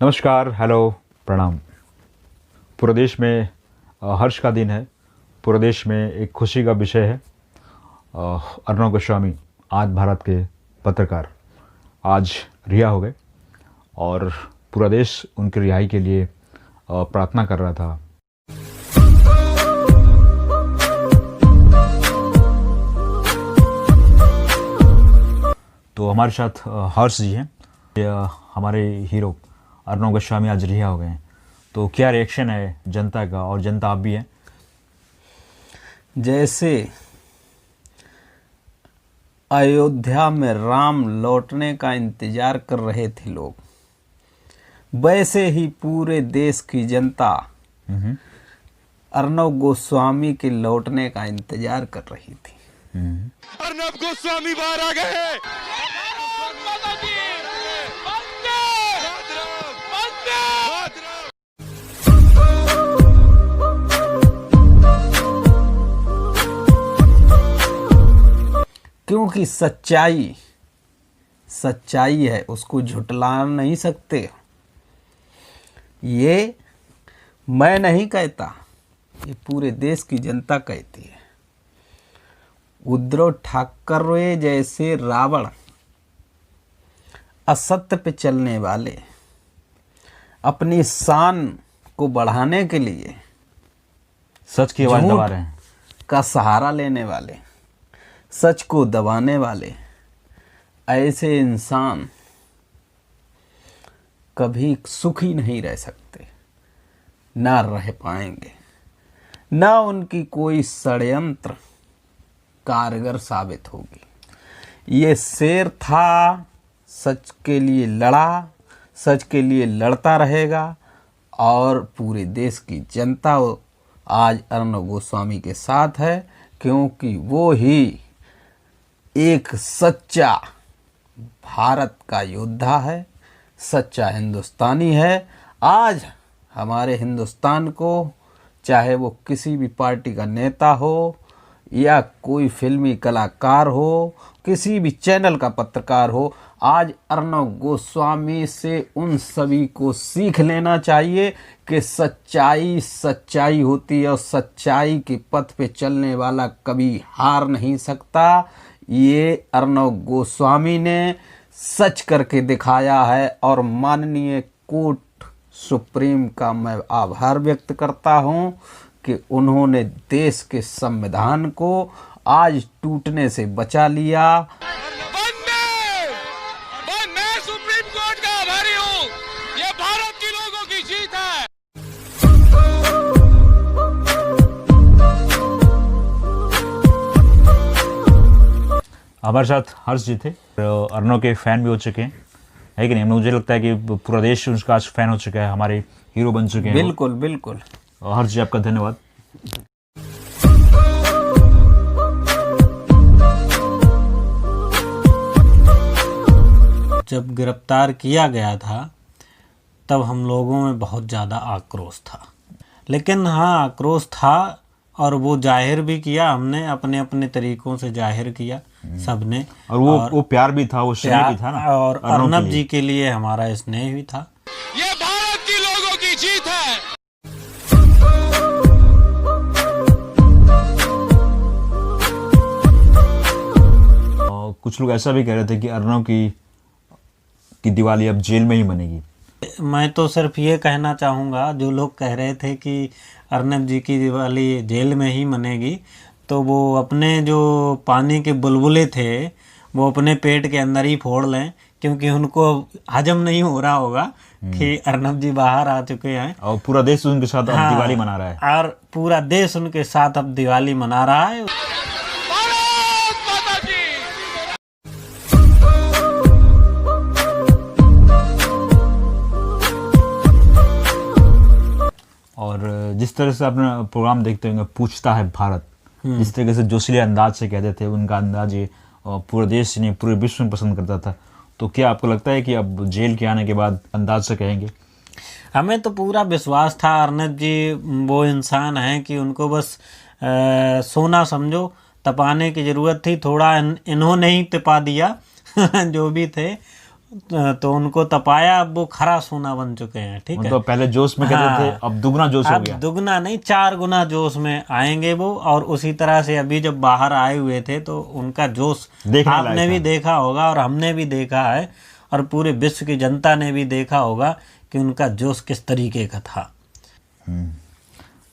नमस्कार, हेलो, प्रणाम। पूरे देश में हर्ष का दिन है। पूरे देश में एक खुशी का विषय है। अर्णव गोस्वामी, आज भारत के पत्रकार, आज रिहा हो गए और पूरा देश उनकी रिहाई के लिए प्रार्थना कर रहा था। तो हमारे साथ हर्ष जी हैं। हमारे हीरो अर्णव गोस्वामी आज रिहा हो गए हैं, तो क्या रिएक्शन है जनता का? और जनता आप भी हैं। जैसे अयोध्या में राम लौटने का इंतजार कर रहे थे लोग, वैसे ही पूरे देश की जनता अर्णव गोस्वामी के लौटने का इंतजार कर रही थी। अर्णव गोस्वामी बाहर आ गए। क्योंकि सच्चाई है, उसको झुटला नहीं सकते। ये मैं नहीं कहता, ये पूरे देश की जनता कहती है। उद्धव ठाकरे जैसे रावण, असत्य पे चलने वाले, अपनी शान को बढ़ाने के लिए सच की आवाज दबा रहे हैं, का सहारा लेने वाले, सच को दबाने वाले, ऐसे इंसान कभी सुखी नहीं रह सकते, ना रह पाएंगे, ना उनकी कोई षड्यंत्र कारगर साबित होगी। ये शेर था, सच के लिए लड़ा, सच के लिए लड़ता रहेगा और पूरे देश की जनता आज अर्णव गोस्वामी के साथ है, क्योंकि वो ही एक सच्चा भारत का योद्धा है, सच्चा हिंदुस्तानी है। आज हमारे हिंदुस्तान को, चाहे वो किसी भी पार्टी का नेता हो या कोई फिल्मी कलाकार हो, किसी भी चैनल का पत्रकार हो, आज अर्णव गोस्वामी से उन सभी को सीख लेना चाहिए कि सच्चाई होती है और सच्चाई के पथ पे चलने वाला कभी हार नहीं सकता। ये अर्णव गोस्वामी ने सच करके दिखाया है और माननीय कोर्ट सुप्रीम का मैं आभार व्यक्त करता हूं कि उन्होंने देश के संविधान को आज टूटने से बचा लिया। मैं सुप्रीम कोर्ट का आभारी हूं। ये भारत के लोगों की जीत है। हमारे साथ हर्ष जी थे, अर्णव के फैन भी हो चुके हैं, है कि नहीं? मुझे लगता है कि पूरा देश उसका आज फैन हो चुका है, हमारे हीरो बन चुके हैं। बिल्कुल बिल्कुल। हर्ष जी, आपका धन्यवाद। जब गिरफ्तार किया गया था तब हम लोगों में बहुत ज़्यादा आक्रोश था, लेकिन हाँ, आक्रोश था और वो जाहिर भी किया, हमने अपने अपने तरीकों से जाहिर किया सबने। और वो प्यार भी था, वो स्नेह भी था ना, और अर्णव जी के लिए हमारा स्नेह भी था। ये भारत के लोगों की जीत है। कुछ लोग ऐसा भी कह रहे थे कि अर्णव की दिवाली अब जेल में ही बनेगी। मैं तो सिर्फ ये कहना चाहूँगा, जो लोग कह रहे थे कि अर्णव जी की दिवाली जेल में ही मनेगी, तो वो अपने जो पानी के बुलबुले थे वो अपने पेट के अंदर ही फोड़ लें, क्योंकि उनको हजम नहीं हो रहा होगा कि अर्णव जी बाहर आ चुके हैं और पूरा देश उनके साथ अब दिवाली मना रहा है। और पूरा देश उनके साथ अब दिवाली मना रहा है। और जिस तरह से अपना प्रोग्राम देखते होंगे, पूछता है भारत, जिस तरीके से जोशीले अंदाज से कहते थे, उनका अंदाज ये पूरे देश ने, पूरे विश्व में पसंद करता था। तो क्या आपको लगता है कि अब जेल के आने के बाद अंदाज से कहेंगे? हमें तो पूरा विश्वास था अर्णव जी वो इंसान हैं कि उनको बस सोना समझो, तपाने की ज़रूरत थी। थोड़ा इन्होंने ही तपा दिया जो भी थे, तो उनको तपाया, अब वो खरा सोना बन चुके हैं। ठीक है, तो पहले जोश में कहते थे, अब दुगना जोश हो अब गया। दुगना नहीं 4 गुना जोश में आएंगे वो। और उसी तरह से अभी जब बाहर आए हुए थे तो उनका जोश देखने आपने लायक भी है। देखा होगा और हमने भी देखा है और पूरे विश्व की जनता ने भी देखा होगा कि उनका जोश किस तरीके का था।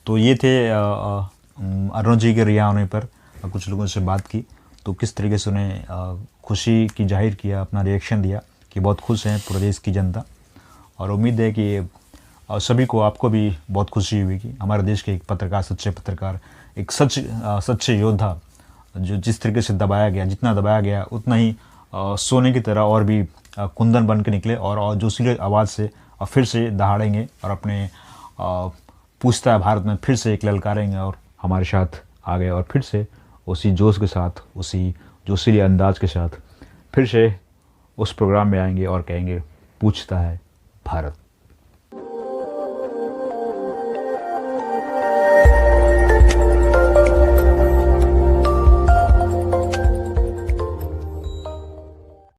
तो ये थे अरुण जी के रिहा होने पर कुछ लोगों से बात की, तो किस तरीके से उन्हें खुशी की जाहिर किया, अपना रिएक्शन दिया कि बहुत खुश हैं पूरे देश की जनता। और उम्मीद है कि सभी को, आपको भी बहुत खुशी हुई कि हमारे देश के एक पत्रकार, सच्चे पत्रकार, एक सच्चे योद्धा, जो जिस तरीके से दबाया गया, जितना दबाया गया उतना ही सोने की तरह और भी कुंदन बन के निकले और जोशीले आवाज़ से फिर से दहाड़ेंगे और अपने पूछता है भारत में फिर से एक ललकारेंगे और हमारे साथ आ गए और फिर से उसी जोश के साथ, उसी जोशीले अंदाज के साथ फिर से उस प्रोग्राम में आएंगे और कहेंगे पूछता है भारत।